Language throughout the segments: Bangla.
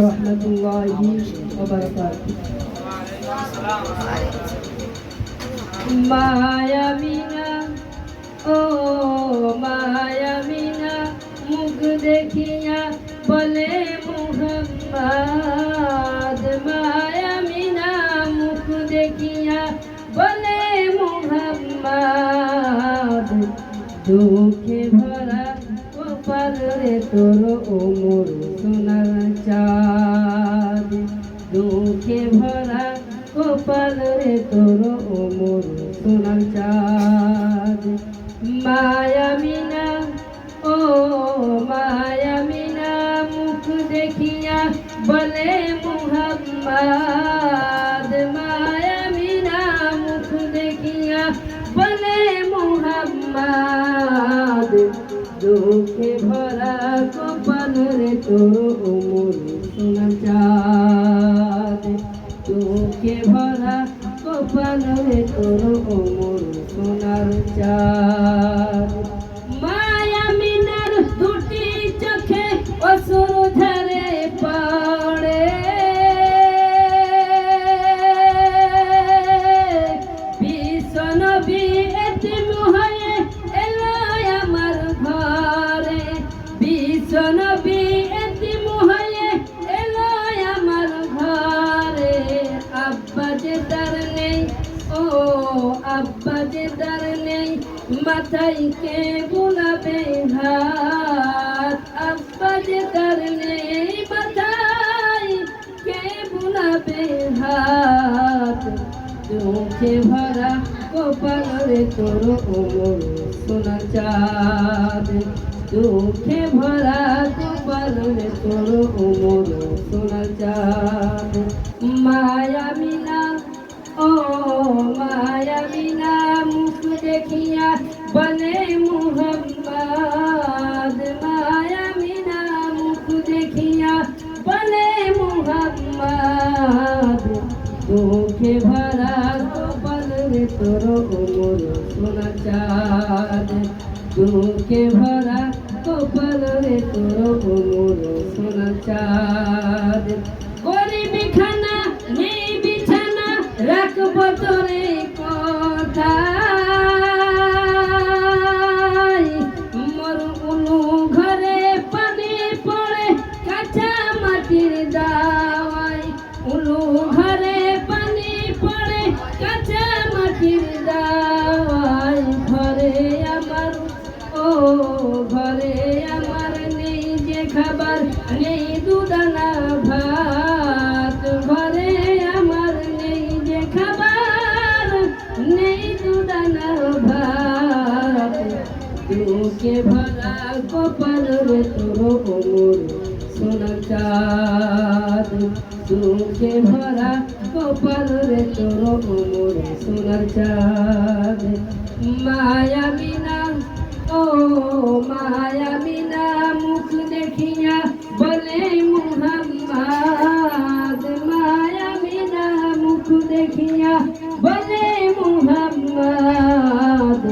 রহমতুল্লাহি ওয়া বারাকাতুহু। মায়ামিনা ও মায়ামিনা মুখ দেখিয়া বলে মুহাম্মদ, মায়ামিনা মুখ দেখিয়া বলে মুহাম্মদ, দুঃখে ভরা কপাল রে তোর ওমর সোনার চাঁদ, দুঃখে ভরা কপাল রে তোর ওমর সোনার চাঁদ। মায়ামিনা ও মায়ামিনা মুখ দেখিয়া বলে মুহাম্মদ, মায়ামিনা মুখ দেখিয়া বলে মুহাম্মদ, দুঃখে ভরা কপাল রে তোর ওমর সোনার চাঁদ, দুঃখে ভরা কপাল রে তোর ওমর সোনার চাঁদ। মায়ামিনার দুটি চোখে অশ্রু ঝরে পড়ে, বিশ্ব নবী এতিম হয়ে এলো আমার ঘরে, বিশ্ব নবী এতিম হয়ে এলো আমার ঘরে, আব্বা যে তার নেই ও আব্বা যে তার নেই, মাথায় কে বুলাবে হাত, আব্বা যে তার নেই, মাথায় কে বুলাবে হাত, দুঃখে ভরা কপাল রে তোর ওমর সোনার চাঁদ, দুঃখে ভরা কপাল রে তোর ওমর সোনার চাঁদ। মায়ামিনা ও মায়ামিনা মুখ দেখিয়া বলে মুহাম্মদ, মায়ামিনা মুখ দেখিয়া বলে মুহাম্মদ, দুঃখে ভরা কপাল রে তোর ওমর সোনার চাঁদ, দুঃখে ভরা কপাল রে তোর ওমর সোনার চাঁদ। গরিবি খানা নেই বিছানা রাখব তোরে কোথায়, মোর উলু ঘরে পানি পড়ে কাঁচা মাটির দাওয়ায়, উলু ঘরে পানি পড়ে কাঁচা মাটির দাওয়ায়, ঘরে আমার ও ঘরে আমার নেই যে খাবার নেই দুদানা ভাত, ঘরে আমার নেই যে খাবার নেই দুদানা ভাত, দুঃখে ভরা কপাল রে তোর ওমর সোনার চাঁদ, দুঃখে ভরা কপাল রে তোর ওমর সোনার চাঁদ। মায়ামিনা ও মায়ামিনা মুখ দেখিয়া বলে মুহাম্মদ, মায়ামিনা মুখ দেখিয়া বলে মুহাম্মদ,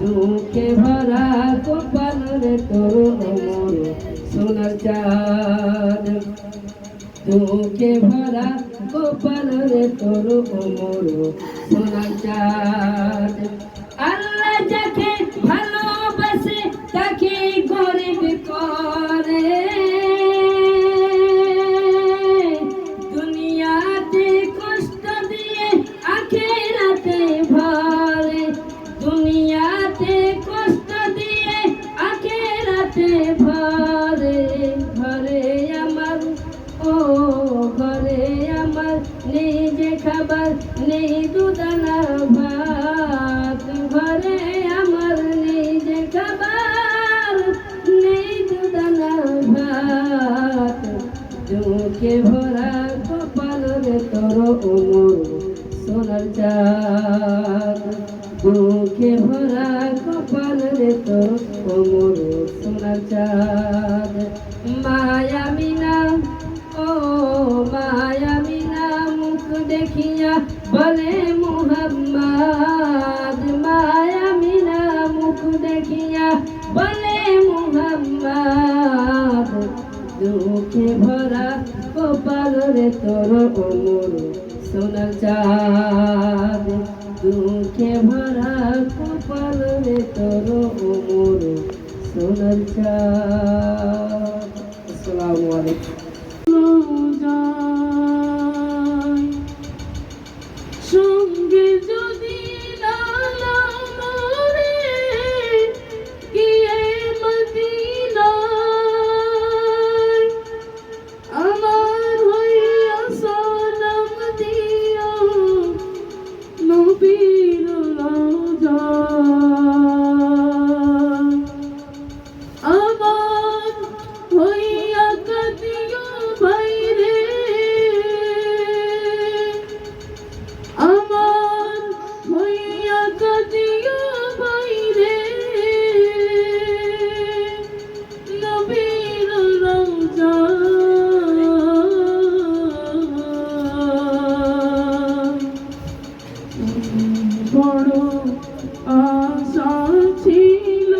দুঃখে ভরা কপাল রে তোর ওমর সোনার চাঁদ, দুঃখে ভরা কপাল রে তোর ওমর সোনার চাঁদ। আল্লাহ যাকে ভালোবাসে তাকে গরিব করে, দুনিয়াতে কষ্ট দিয়ে আখিরাতে ভরে, দুনিয়াতে কষ্ট দিয়ে আখিরাতে ভরে, ঘরে আমার ও ঘরে আমার নেই যে খাবার নেই দুদানা ভাত, ঘরে আমার নেই যে খাবার নেই দুদানা ভাত, দুঃখে ভরা কপাল রে তোর ওমর সোনার চাঁদ, দুঃখে ভরা কপাল রে তোর ওমর সোনার চাঁদ। মায়ামিনা ও মায়ামিনা মুখ দেখিয়া বলে মুহাম্মদ, মায়ামিনা মুখ দেখিয়া বলে মুহাম্মদ, দুঃখে ভরা কপাল রে তোর অমর সোনার চাঁদ দুঃখে ভরা কপাল রে তোর অমর সোনার চাঁদ। আসসালামু আলাইকুম। সঙ্গে যদি লালা মরে গিয়ে মদিনায় আমার হইয়া সালাম দিও নবীর রওজায় আমার হইয়া কাঁদিও বাইরে আমার হইয়া কাঁদিও বাইরে নবীর রওজায় বড় আশা ছিল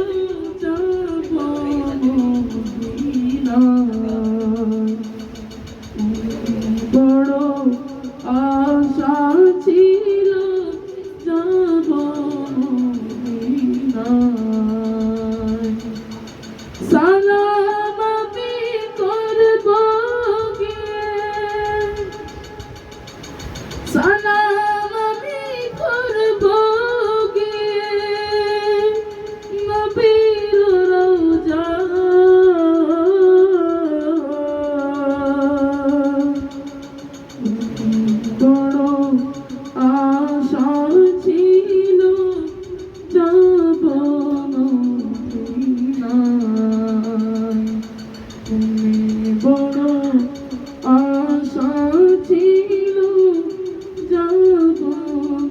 যাব মদিনায় বড় আশা ছিল যাব মদিনায় সালাম আমি করব গিয়ে সালাম আমি করব গিয়ে নবীর রওজায় বড় আশা ছিল যাব মদিনায় বড় আশা ছিল যাব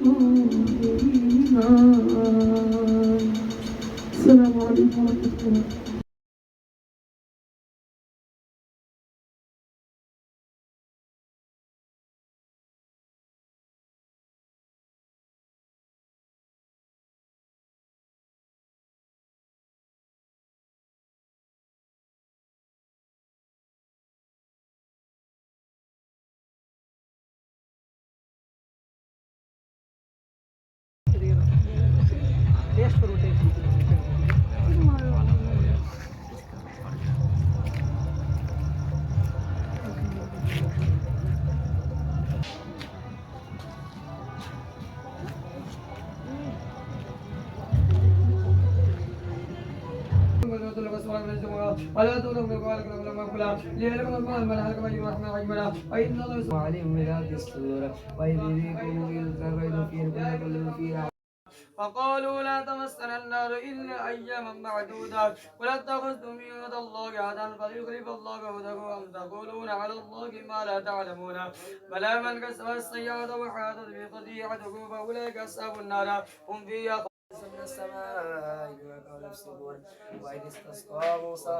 মদিনায়। আসসালামু আলাইকুম ওয়া রাহমাতুল্লাহ। وقالوا لا تمسنا النار إلا أياما معدودة ولا تخذتم من الله عهدا فليخلف الله عهده أم تقولون على الله ما لا تعلمون بلى من كسب السيئة وحاطت به خطيئته فأولئك أصحاب النار هم فيها من السماء بما كانوا يفسقون وإذ استسقى موسى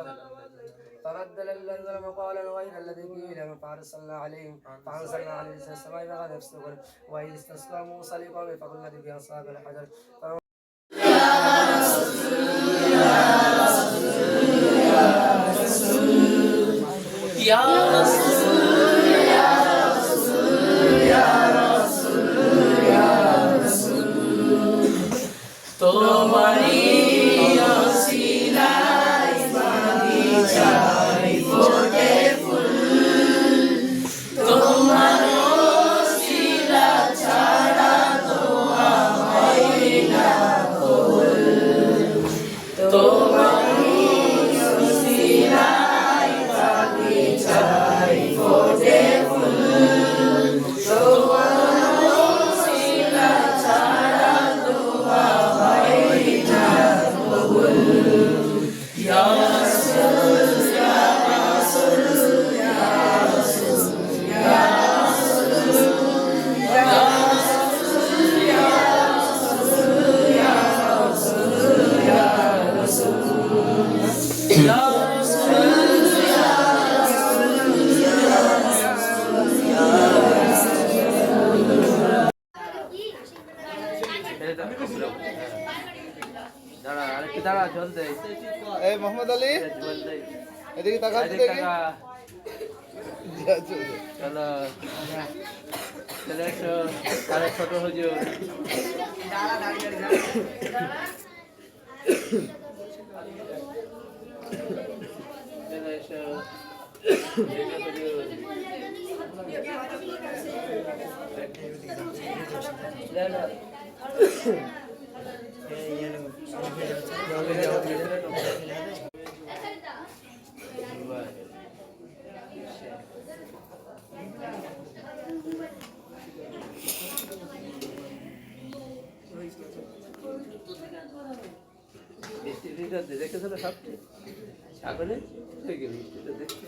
تردل الذي ظلم قال غير الذي قيل فأرسلنا عليهم فأنزلنا عليه السماء بما كانوا يفسقون وإذ استسقى موسى لقومه فقلنا به أصحاب الحجر يا رسول يا رسول يا رسول يا رسول তোমারি অসিলাই বাগিচায় ফোটে ফুল তোমার অসিলা ছাড়া তো হয় না ফুল তোমারি অসিলাই বাগিচায় এদিকে তাকাও তো এদিকে দেখি। তাকা। যা, চলে। চলো চলে এসো আরে ছোট হুজুর চলে এসো ছোট হুজুর। না, না। মিষ্টিটা দেখেছো না সবচেয়ে ছাগলে হয়ে গেল মিষ্টিটা দেখতে